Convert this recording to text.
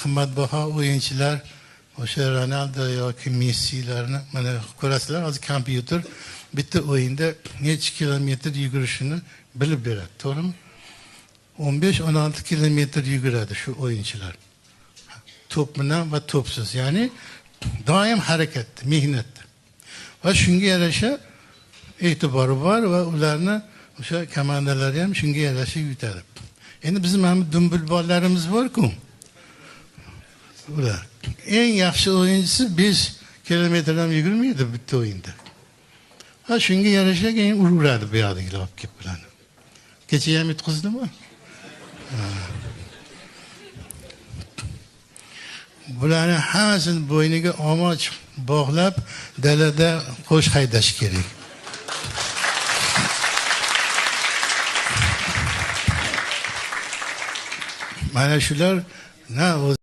qimmatbaho o'yinchilar, o'sha Ronaldo yoki Messilarni mana ko'rasizlar, hozir kompyuter bitta o'yinda necha kilometr yugurishini bilib beradi, to'g'rimi? 15-16 kilometr yuguradi shu o'yinchilar. To'p bilan va to'psiz, ya'ni doim harakatda, mehnatda. Va shunga yarasha e'tibori bor va ularni o'sha komandalari ham shunga yarasha yutadi. Endi bizim ham dumbulbollarimiz bor-ku. Ular eng yaxshi o'yinchisi 5 kilometrdan yugurmaydi bitta o'yinda. Ha shunga yarasha keyin uradi bu yoqdagilar olib kelib bilan. Kecha ham yutqizdimi? Bularni hammasini bo'yniga omoch bog'lab dalada qo'sh haydash kerak. Mana shular na